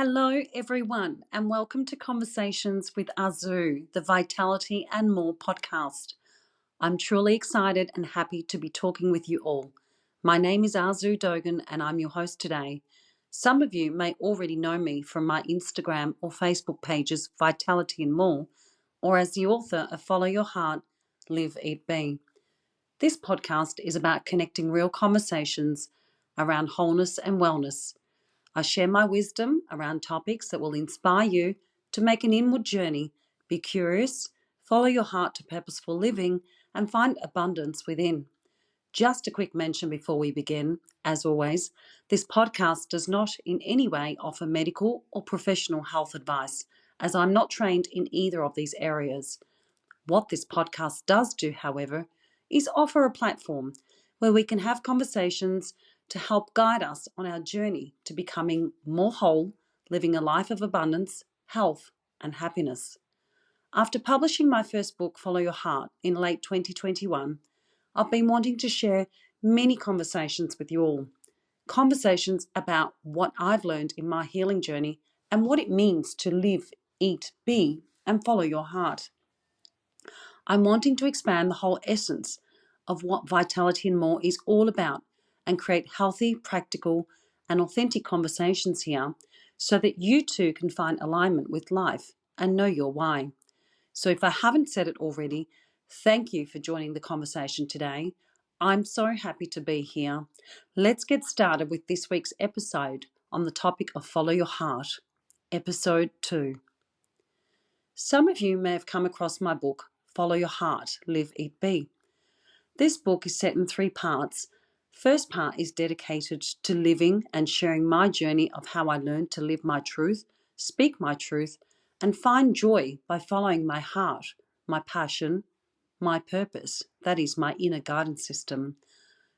Hello, everyone, and welcome to Conversations with Azu, the Vitality and More podcast. I'm truly excited and happy to be talking with you all. My name is Azu Dogan, and I'm your host today. Some of you may already know me from my Instagram or Facebook pages, Vitality and More, or as the author of Follow Your Heart, Live, Eat, Be. This podcast is about connecting real conversations around wholeness and wellness. I share my wisdom around topics that will inspire you to make an inward journey, be curious, follow your heart to purposeful living, and find abundance within. Just a quick mention before we begin. As always, this podcast does not in any way offer medical or professional health advice, as I'm not trained in either of these areas. What this podcast does do, however, is offer a platform where we can have conversations to help guide us on our journey to becoming more whole, living a life of abundance, health, and happiness. After publishing my first book, Follow Your Heart, in late 2021, I've been wanting to share many conversations with you all. Conversations about what I've learned in my healing journey and what it means to live, eat, be, and follow your heart. I'm wanting to expand the whole essence of what Vitality and More is all about and create healthy, practical, and authentic conversations here so that you too can find alignment with life and know your why. So if I haven't said it already, thank you for joining the conversation today. I'm so happy to be here. Let's get started with this week's episode on the topic of Follow Your Heart, episode 2. Some of you may have come across my book, Follow Your Heart, Live, Eat, Be. This book is set in 3 parts. First part is dedicated to living and sharing my journey of how I learned to live my truth, speak my truth, and find joy by following my heart, my passion, my purpose. That is my inner guidance system.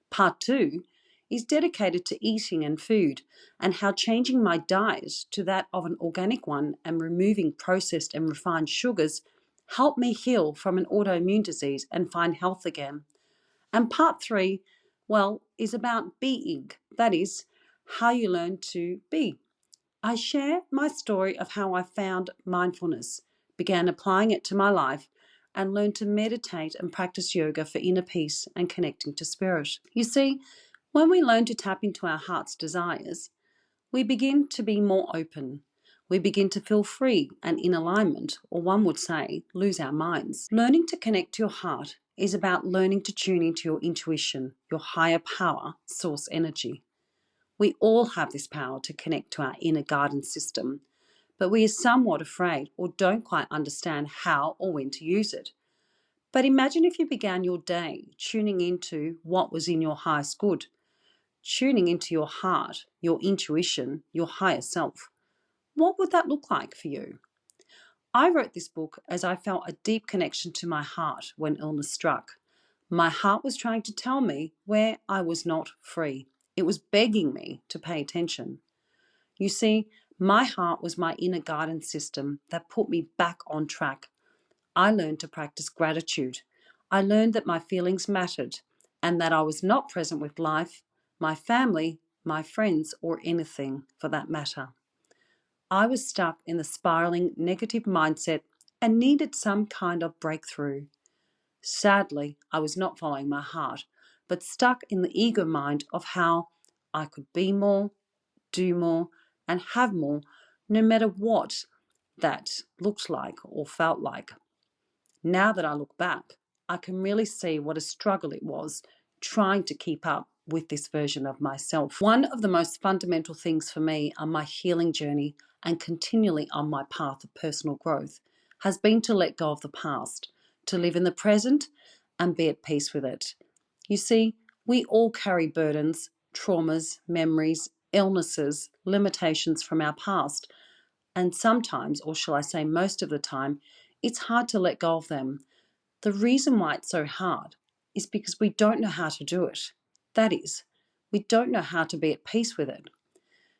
Part 2 is dedicated to eating and food and how changing my diet to that of an organic one and removing processed and refined sugars helped me heal from an autoimmune disease and find health again. And part 3, is about being. That is, how you learn to be. I share my story of how I found mindfulness, began applying it to my life, and learned to meditate and practice yoga for inner peace and connecting to spirit. You see, when we learn to tap into our heart's desires, we begin to be more open. We begin to feel free and in alignment, or one would say, lose our minds. Learning to connect to your heart is about learning to tune into your intuition, your higher power, source energy. We all have this power to connect to our inner guidance system, but we are somewhat afraid or don't quite understand how or when to use it. But imagine if you began your day tuning into what was in your highest good, tuning into your heart, your intuition, your higher self. What would that look like for you? I wrote this book as I felt a deep connection to my heart when illness struck. My heart was trying to tell me where I was not free. It was begging me to pay attention. You see, my heart was my inner guidance system that put me back on track. I learned to practice gratitude. I learned that my feelings mattered and that I was not present with life, my family, my friends, or anything for that matter. I was stuck in the spiraling negative mindset and needed some kind of breakthrough. Sadly, I was not following my heart, but stuck in the ego mind of how I could be more, do more, and have more, no matter what that looked like or felt like. Now that I look back, I can really see what a struggle it was trying to keep up with this version of myself. One of the most fundamental things for me on my healing journey and continually on my path of personal growth has been to let go of the past, to live in the present and be at peace with it. You see, we all carry burdens, traumas, memories, illnesses, limitations from our past. And sometimes, or shall I say most of the time, it's hard to let go of them. The reason why it's so hard is because we don't know how to do it. That is, we don't know how to be at peace with it.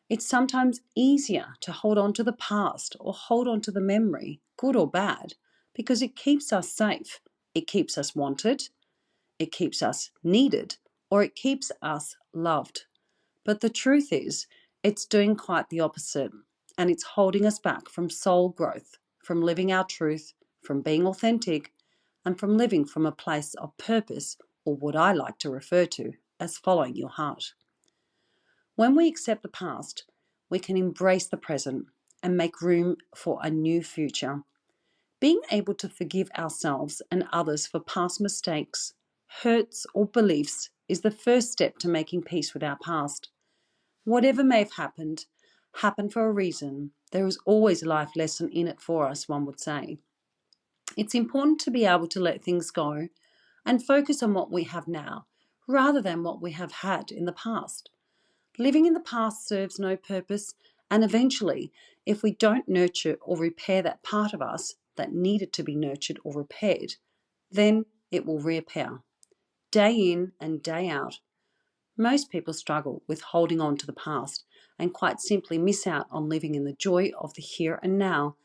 It's sometimes easier to hold on to the past or hold on to the memory, good or bad, because it keeps us safe. It keeps us wanted, it keeps us needed, or it keeps us loved. But the truth is, it's doing quite the opposite. and it's holding us back from soul growth, from living our truth, from being authentic, and from living from a place of purpose, or what I like to refer to as following your heart. When we accept the past, we can embrace the present and make room for a new future. Being able to forgive ourselves and others for past mistakes, hurts, or beliefs is the first step to making peace with our past. Whatever may have happened for a reason. There is always a life lesson in it for us, one would say. It's important to be able to let things go and focus on what we have now, rather than what we have had in the past. Living in the past serves no purpose, and eventually, if we don't nurture or repair that part of us that needed to be nurtured or repaired, then it will reappear. Day in and day out, most people struggle with holding on to the past and quite simply miss out on living in the joy of the here and now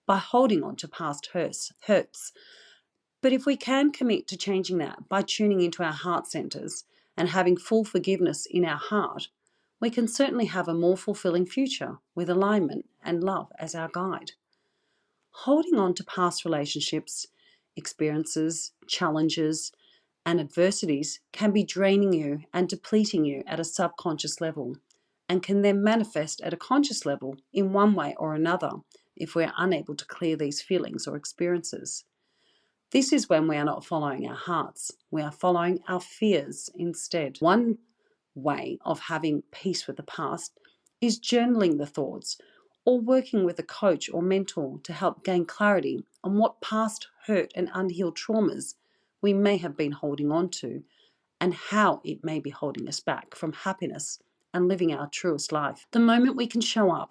by holding on to past hurts. But if we can commit to changing that by tuning into our heart centers and having full forgiveness in our heart, we can certainly have a more fulfilling future with alignment and love as our guide. Holding on to past relationships, experiences, challenges, and adversities can be draining you and depleting you at a subconscious level, and can then manifest at a conscious level in one way or another if we're unable to clear these feelings or experiences. This is when we are not following our hearts. We are following our fears instead. One way of having peace with the past is journaling the thoughts or working with a coach or mentor to help gain clarity on what past hurt and unhealed traumas we may have been holding on to and how it may be holding us back from happiness and living our truest life. The moment we can show up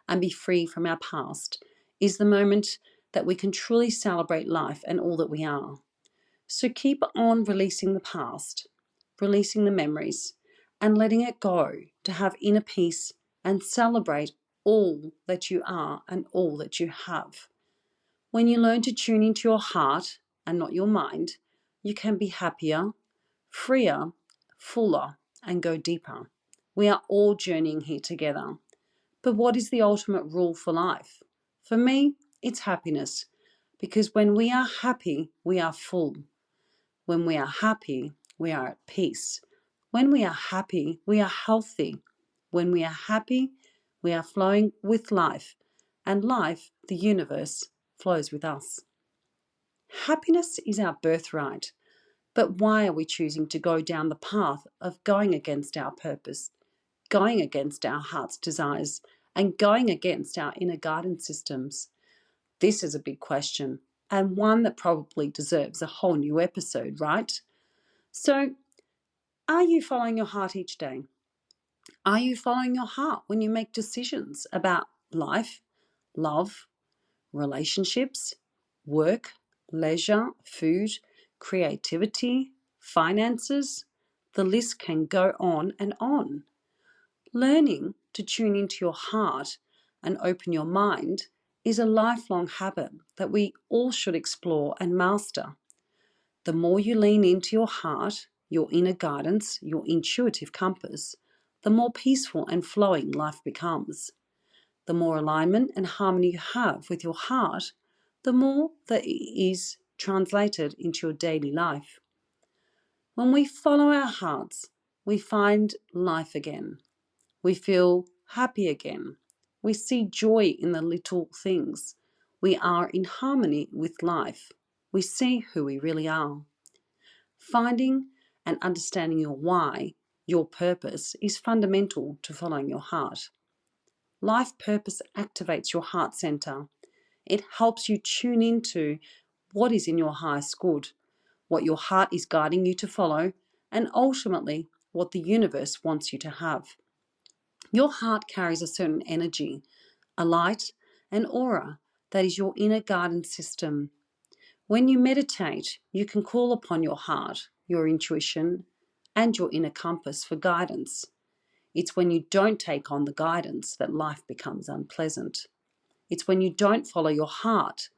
and be free from our past is the moment that we can truly celebrate life and all that we are. So keep on releasing the past, releasing the memories, and letting it go to have inner peace and celebrate all that you are and all that you have. When you learn to tune into your heart and not your mind, you can be happier, freer, fuller, and go deeper. We are all journeying here together. But what is the ultimate rule for life? For me, it's happiness. Because when we are happy, we are full. When we are happy, we are at peace. When we are happy, we are healthy. When we are happy, we are flowing with life. And life, the universe, flows with us. Happiness is our birthright. But why are we choosing to go down the path of going against our purpose, going against our heart's desires, and going against our inner guidance systems? This is a big question, and one that probably deserves a whole new episode, right? So, are you following your heart each day? Are you following your heart when you make decisions about life, love, relationships, work, leisure, food, creativity, finances? The list can go on and on. Learning to tune into your heart and open your mind is a lifelong habit that we all should explore and master. The more you lean into your heart, your inner guidance, your intuitive compass, the more peaceful and flowing life becomes. The more alignment and harmony you have with your heart, the more that it is translated into your daily life. When we follow our hearts, we find life again. We feel happy again. We see joy in the little things. We are in harmony with life. We see who we really are. Finding and understanding your why, your purpose, is fundamental to following your heart. Life purpose activates your heart center. It helps you tune into what is in your highest good, what your heart is guiding you to follow, and ultimately what the universe wants you to have. Your heart carries a certain energy, a light, an aura that is your inner guidance system. When you meditate, you can call upon your heart, your intuition, and your inner compass for guidance. It's when you don't take on the guidance that life becomes unpleasant. It's when you don't follow your heart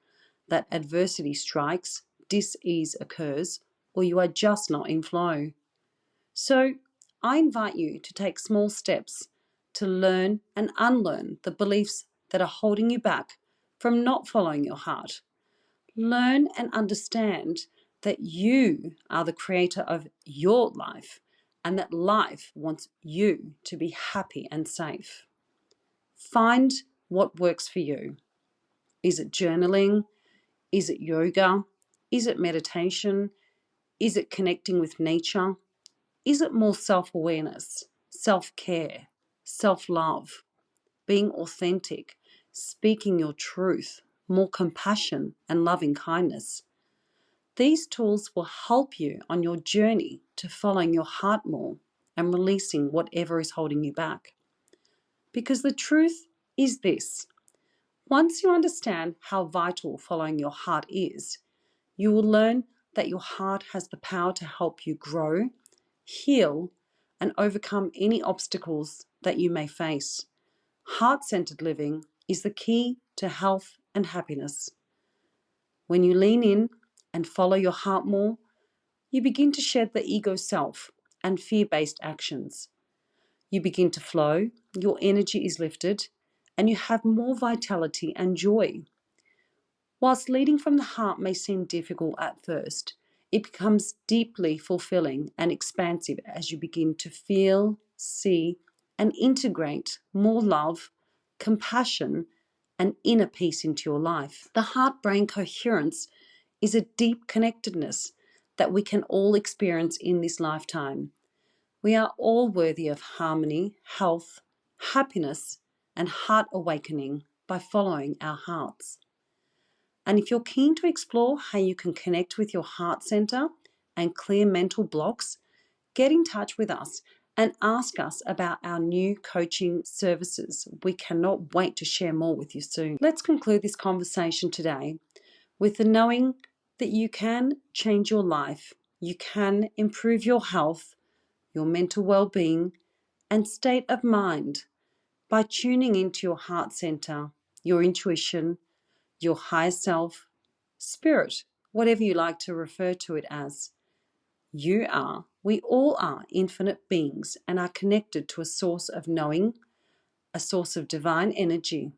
that adversity strikes, dis-ease occurs, or you are just not in flow. So I invite you to take small steps to learn and unlearn the beliefs that are holding you back from not following your heart. Learn and understand that you are the creator of your life and that life wants you to be happy and safe. Find what works for you. Is it journaling? Is it yoga? Is it meditation? Is it connecting with nature? Is it more self-awareness, self-care, self-love, being authentic, speaking your truth, more compassion and loving kindness? These tools will help you on your journey to following your heart more and releasing whatever is holding you back. Because the truth is this: once you understand how vital following your heart is, you will learn that your heart has the power to help you grow, heal, and overcome any obstacles that you may face. Heart-centered living is the key to health and happiness. When you lean in and follow your heart more, you begin to shed the ego self and fear-based actions. You begin to flow, your energy is lifted, and you have more vitality and joy. Whilst leading from the heart may seem difficult at first, it becomes deeply fulfilling and expansive as you begin to feel, see, and integrate more love, compassion, and inner peace into your life. The heart-brain coherence is a deep connectedness that we can all experience in this lifetime. We are all worthy of harmony, health, happiness, and heart awakening by following our hearts. And if you're keen to explore how you can connect with your heart center and clear mental blocks, get in touch with us and ask us about our new coaching services. We cannot wait to share more with you soon. Let's conclude this conversation today with the knowing that you can change your life, you can improve your health, your mental well-being, and state of mind by tuning into your heart center, your intuition, your higher self, spirit, whatever you like to refer to it as. We all are infinite beings and are connected to a source of knowing, a source of divine energy.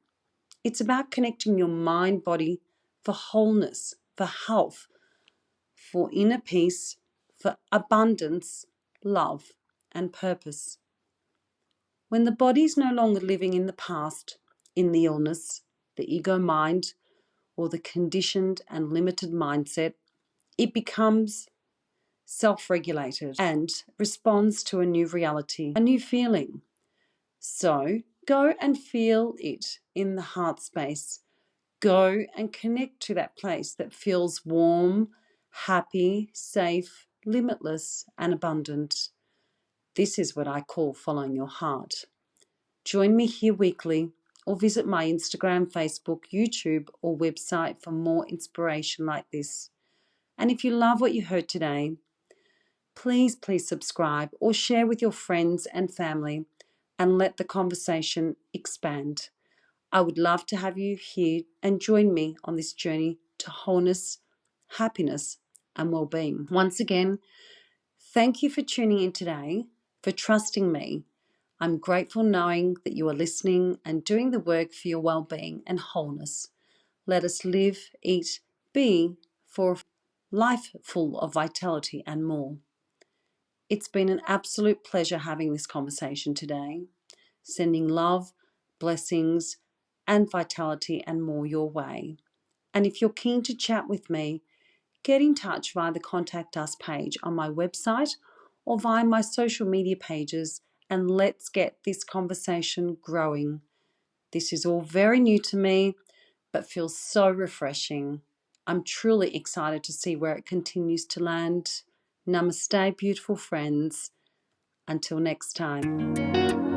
It's about connecting your mind, body for wholeness, for health, for inner peace, for abundance, love, and purpose. When the body is no longer living in the past, in the illness, the ego mind, or the conditioned and limited mindset, it becomes self-regulated and responds to a new reality, a new feeling. So go and feel it in the heart space. Go and connect to that place that feels warm, happy, safe, limitless, and abundant. This is what I call following your heart. Join me here weekly or visit my Instagram, Facebook, YouTube, or website for more inspiration like this. And if you love what you heard today, please subscribe or share with your friends and family and let the conversation expand. I would love to have you here and join me on this journey to wholeness, happiness, and well-being. Once again, thank you for tuning in today, for trusting me. I'm grateful knowing that you are listening and doing the work for your well-being and wholeness. Let us live, eat, be for a life full of vitality and more. It's been an absolute pleasure having this conversation today, sending love, blessings, and vitality and more your way. And if you're keen to chat with me, get in touch via the Contact Us page on my website or via my social media pages, and let's get this conversation growing. This is all very new to me, but feels so refreshing. I'm truly excited to see where it continues to land. Namaste, beautiful friends. Until next time.